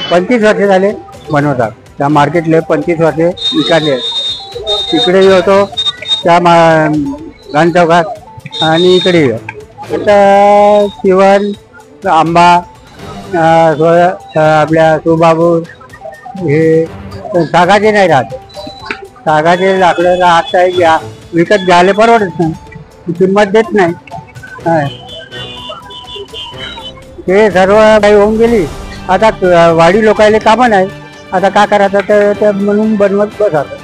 ₹25 वर्ष झाले बनवतात. त्या मार्केटले 25 वर्षे विकाले. तिकडे होतो त्या गांधी चौकात आणि इकडे आता शिवण, आंबा, आपल्या सुबाबू हे सागाचे नाही राहत. सागाचे लाकडं राहत आहे, विकत घ्यायला परवडत नाही, किंमत देत नाही. ते सर्व काही होऊन गेली. आता वाडी लोकायला कामं नाही. आता काय करायचं तर म्हणून बनवत बसत.